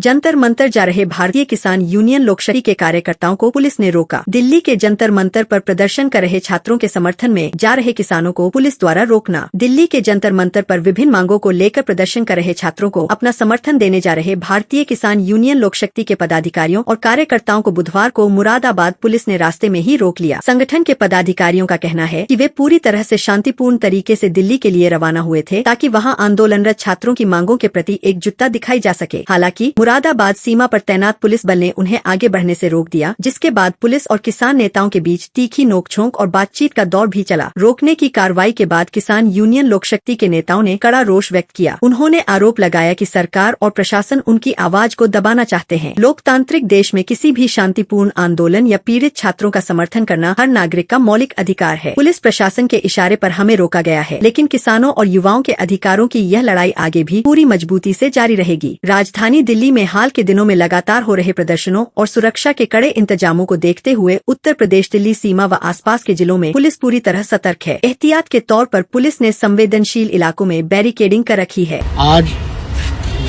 जंतर मंतर जा रहे भारतीय किसान यूनियन लोकशक्ति के कार्यकर्ताओं को पुलिस ने रोका। दिल्ली के जंतर मंतर पर प्रदर्शन कर रहे छात्रों के समर्थन में जा रहे किसानों को पुलिस द्वारा रोकना। दिल्ली के जंतर मंतर पर विभिन्न मांगों को लेकर प्रदर्शन कर रहे छात्रों को अपना समर्थन देने जा रहे भारतीय किसान यूनियन लोकशक्ति के पदाधिकारियों और कार्यकर्ताओं को बुधवार को मुरादाबाद पुलिस ने रास्ते में ही रोक लिया। संगठन के पदाधिकारियों का कहना है कि वे पूरी तरह से शांतिपूर्ण तरीके से दिल्ली के लिए रवाना हुए थे ताकि वहां आंदोलनरत छात्रों की मांगों के प्रति एकजुटता दिखाई जा सके। हालांकि मुरादाबाद सीमा पर तैनात पुलिस बल ने उन्हें आगे बढ़ने से रोक दिया, जिसके बाद पुलिस और किसान नेताओं के बीच तीखी नोकझोंक और बातचीत का दौर भी चला। रोकने की कार्रवाई के बाद किसान यूनियन लोकशक्ति के नेताओं ने कड़ा रोष व्यक्त किया। उन्होंने आरोप लगाया कि सरकार और प्रशासन उनकी आवाज को दबाना चाहते हैं। लोकतांत्रिक देश में किसी भी शांतिपूर्ण आंदोलन या पीड़ित छात्रों का समर्थन करना हर नागरिक का मौलिक अधिकार है। पुलिस प्रशासन के इशारे पर हमें रोका गया है, लेकिन किसानों और युवाओं के अधिकारों की यह लड़ाई आगे भी पूरी मजबूती से जारी रहेगी। राजधानी दिल्ली में हाल के दिनों में लगातार हो रहे प्रदर्शनों और सुरक्षा के कड़े इंतजामों को देखते हुए उत्तर प्रदेश दिल्ली सीमा व आसपास के जिलों में पुलिस पूरी तरह सतर्क है। एहतियात के तौर पर पुलिस ने संवेदनशील इलाकों में बैरिकेडिंग कर रखी है। आज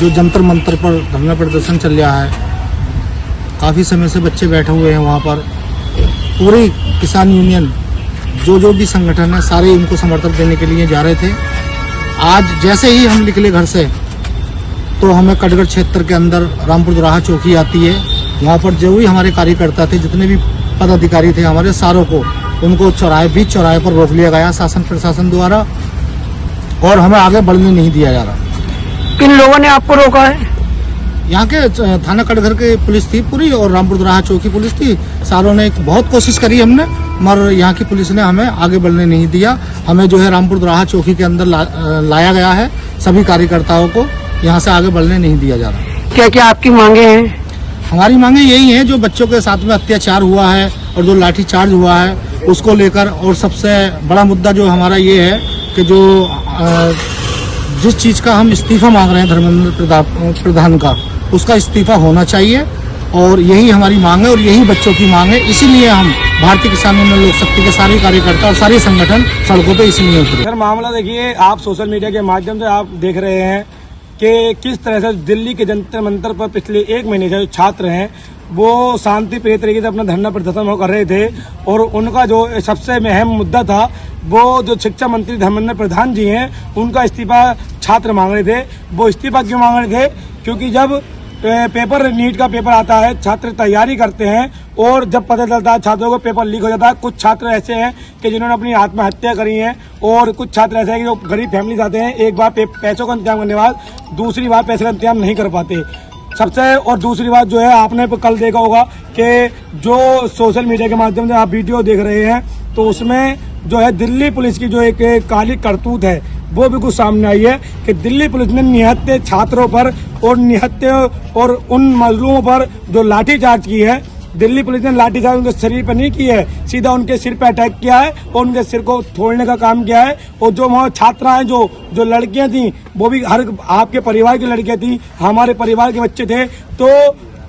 जो जंतर मंतर पर धरना प्रदर्शन चल रहा है, काफी समय से बच्चे बैठे हुए हैं वहाँ पर। पूरी किसान यूनियन जो भी संगठन है सारे इनको समर्थन देने के लिए जा रहे थे। आज जैसे ही हम निकले घर से तो हमें कटगढ़ क्षेत्र के अंदर रामपुर दोराहा चौकी आती है। वहाँ पर जो भी हमारे कार्यकर्ता थे, जितने भी पदाधिकारी थे हमारे, सारों को उनको बीच चौराहे पर रोक लिया गया शासन प्रशासन द्वारा और हमें आगे बढ़ने नहीं दिया जा रहा। किन लोगों ने आपको रोका है? यहाँ के थाना कटघर के पुलिस थी पूरी और रामपुर दोराहा चौकी पुलिस थी। सारों ने बहुत कोशिश करी हमने, मगर यहाँ की पुलिस ने हमें आगे बढ़ने नहीं दिया। हमें जो है रामपुर दोराहा चौकी के अंदर लाया गया है। सभी कार्यकर्ताओं को यहाँ से आगे बढ़ने नहीं दिया जा रहा। क्या क्या आपकी मांगे हैं? हमारी मांगे यही हैं, जो बच्चों के साथ में अत्याचार हुआ है और जो लाठीचार्ज हुआ है उसको लेकर, और सबसे बड़ा मुद्दा जो हमारा ये है कि जो जिस चीज का हम इस्तीफा मांग रहे हैं धर्मेंद्र प्रधान का, उसका इस्तीफा होना चाहिए। और यही हमारी मांग है और यही बच्चों की मांग है। इसीलिए हम भारतीय किसान यूनियन लोकशक्ति के सारे कार्यकर्ता और सारे संगठन सड़कों पे इसीलिए उतरे। सर, मामला देखिए, आप सोशल मीडिया के माध्यम से आप देख रहे हैं कि किस तरह से दिल्ली के जंतर मंतर पर पिछले 1 महीने से जो छात्र हैं वो शांति प्रिय तरीके से अपना धरना प्रदर्शन कर रहे थे। और उनका जो सबसे अहम मुद्दा था वो जो शिक्षा मंत्री धर्मेंद्र प्रधान जी हैं, उनका इस्तीफा छात्र मांग रहे थे। वो इस्तीफा क्यों मांग रहे थे? क्योंकि जब पेपर नीट का पेपर आता है, छात्र तैयारी करते हैं और जब पता चलता है छात्रों को पेपर लीक हो जाता है। कुछ छात्र ऐसे हैं कि जिन्होंने अपनी आत्महत्या करी है और कुछ छात्र ऐसे हैं कि जो गरीब फैमिली आते हैं, एक बार पैसों का इंतजाम करने के बाद दूसरी बार पैसे का इंतजाम नहीं कर पाते। सबसे और दूसरी बात जो है, आपने कल देखा होगा कि जो सोशल मीडिया के माध्यम से आप वीडियो देख रहे हैं तो उसमें जो है दिल्ली पुलिस की जो एक काली करतूत है वो भी कुछ सामने आई है कि दिल्ली पुलिस ने निहत्थे छात्रों पर और निहत्थे और उन मजलूमों पर जो लाठीचार्ज की है, दिल्ली पुलिस ने लाठीचार्ज उनके शरीर पर नहीं की है, सीधा उनके सिर पर अटैक किया है और उनके सिर को तोड़ने का काम किया है। और जो वहाँ छात्राएं जो लड़कियां थी वो भी हर आपके परिवार की लड़कियां थी, हमारे परिवार के बच्चे थे। तो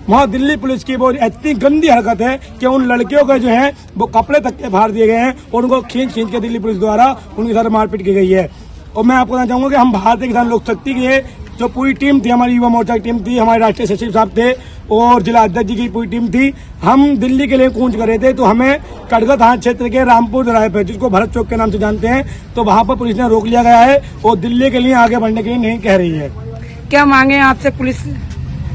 वहाँ दिल्ली पुलिस की वो इतनी गंदी हरकत है कि उन लड़कियों के जो है वो कपड़े तक के बाहर दिए गए हैं और उनको खींच के दिल्ली पुलिस द्वारा उनके साथ मारपीट की गई है। और मैं आपको कहना चाहूंगा कि हम भारतीय किसान लोकशक्ति की जो पूरी टीम थी, हमारी युवा मोर्चा की टीम थी, हमारे राष्ट्रीय सचिव साहब थे और जिला अध्यक्ष जी की पूरी टीम थी, हम दिल्ली के लिए कूच कर रहे थे। तो हमें कटघर थाना क्षेत्र के रामपुर दोराहे पे, जिसको भरत चौक के नाम से जानते हैं, तो वहां पर पुलिस ने रोक लिया गया है और दिल्ली के लिए आगे बढ़ने के लिए नहीं कह रही है। क्या मांगे आपसे पुलिस?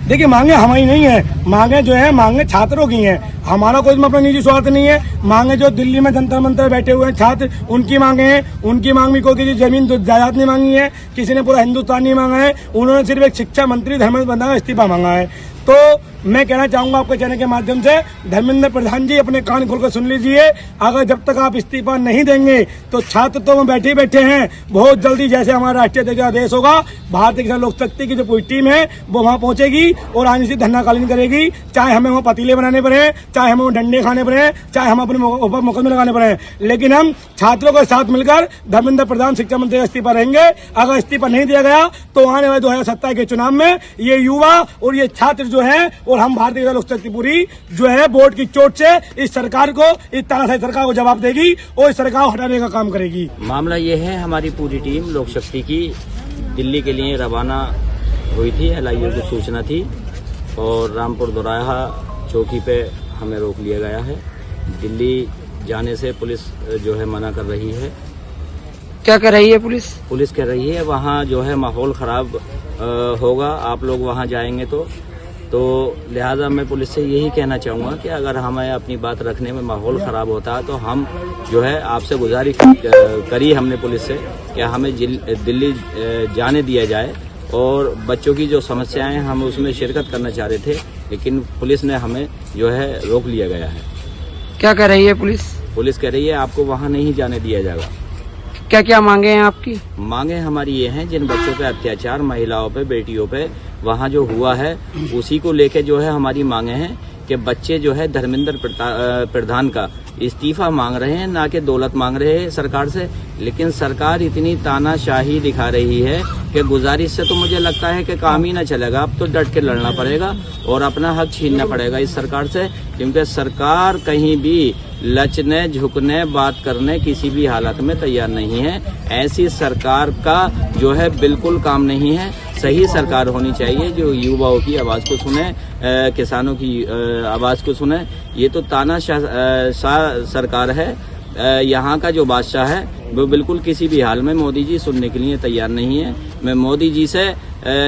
देखिए, मांगे हमारी नहीं है, मांगे जो है मांगे छात्रों की हैं। हमारा कोई अपना निजी स्वार्थ नहीं है। मांगे जो दिल्ली में जंतर मंतर बैठे हुए हैं छात्र, उनकी मांगे हैं। उनकी मांग भी कोई किसी जमीन जायदाद नहीं मांगी है, किसी ने पूरा हिंदुस्तान नहीं मांगा है। उन्होंने सिर्फ एक शिक्षा मंत्री धर्मेंद्र प्रधान का इस्तीफा मांगा है। तो मैं कहना चाहूंगा आपके चैनल के माध्यम से, धर्मेंद्र प्रधान जी अपने कान खोलकर सुन लीजिए। अगर जब तक आप इस्तीफा नहीं देंगे तो छात्र तो वहाँ बैठे हैं। बहुत जल्दी जैसे हमारा राष्ट्रीय अध्यक्ष आदेश होगा, भारतीय किसान लोकशक्ति की जो पूरी टीम है वो वहाँ पहुंचेगी और आने से धरनाकालीन करेगी। चाहे हमें वहाँ पतीले बनाने पड़े, चाहे हमें वो डंडे खाने पड़े, चाहे हम अपने ऊपर मुकदमे लगाने पड़े, लेकिन हम छात्रों के साथ मिलकर धर्मेंद्र प्रधान शिक्षा मंत्री का इस्तीफा रहेंगे। अगर इस्तीफा नहीं दिया गया तो आने वाले 2027 के चुनाव में ये युवा और ये छात्र जो है और हम भारतीय किसान लोकशक्ति पूरी जो है बोर्ड की चोट से इस सरकार को, इस तानाशाही सरकार को जवाब देगी और इस सरकार को हटाने का काम करेगी। मामला ये है, हमारी पूरी टीम लोकशक्ति की दिल्ली के लिए रवाना हुई थी। LIU की सूचना थी और रामपुर दोराहा चौकी पे हमें रोक लिया गया है। दिल्ली जाने से पुलिस जो है मना कर रही है। क्या कर रही है पुलिस? पुलिस कह रही है वहाँ जो है माहौल खराब होगा, आप लोग वहाँ जाएंगे तो लिहाजा मैं पुलिस से यही कहना चाहूँगा कि अगर हमें अपनी बात रखने में माहौल ख़राब होता है तो हम जो है आपसे गुजारिश करी हमने पुलिस से कि हमें दिल्ली जाने दिया जाए, और बच्चों की जो समस्याएं हैं हम उसमें शिरकत करना चाह रहे थे, लेकिन पुलिस ने हमें जो है रोक लिया गया है। क्या कर रही है पुलिस? पुलिस कह रही है आपको वहाँ नहीं जाने दिया जाएगा। क्या क्या मांगे हैं आपकी? मांगे हमारी ये हैं, जिन बच्चों पे अत्याचार, महिलाओं पे, बेटियों पे वहाँ जो हुआ है उसी को लेके जो है हमारी मांगे हैं कि बच्चे जो है धर्मेंद्र प्रधान का इस्तीफा मांग रहे हैं, ना कि दौलत मांग रहे हैं सरकार से। लेकिन सरकार इतनी तानाशाही दिखा रही है कि गुजारिश से तो मुझे लगता है कि काम ही ना चलेगा। अब तो डट के लड़ना पड़ेगा और अपना हक छीनना पड़ेगा इस सरकार से, क्योंकि सरकार कहीं भी लचने, झुकने, बात करने किसी भी हालत में तैयार नहीं है। ऐसी सरकार का जो है बिल्कुल काम नहीं है। सही सरकार होनी चाहिए जो युवाओं की आवाज़ को सुने, किसानों की आवाज़ को सुने। ये तो तानाशाह सरकार है। यहाँ का जो बादशाह है वो बिल्कुल किसी भी हाल में मोदी जी सुनने के लिए तैयार नहीं है। मैं मोदी जी से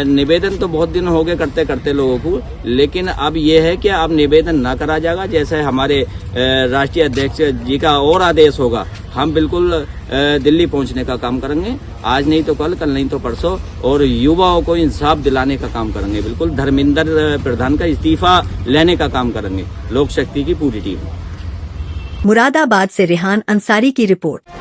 निवेदन तो बहुत दिन हो गए करते करते लोगों को, लेकिन अब ये है कि अब निवेदन ना करा जाएगा। जैसे हमारे राष्ट्रीय अध्यक्ष जी का और आदेश होगा, हम बिल्कुल दिल्ली पहुंचने का काम करेंगे। आज नहीं तो कल, कल नहीं तो परसों, और युवाओं को इंसाफ दिलाने का काम करेंगे। बिल्कुल धर्मेंद्र प्रधान का इस्तीफा लेने का काम करेंगे। लोक शक्ति की पूरी टीम। मुरादाबाद से रेहान अंसारी की रिपोर्ट।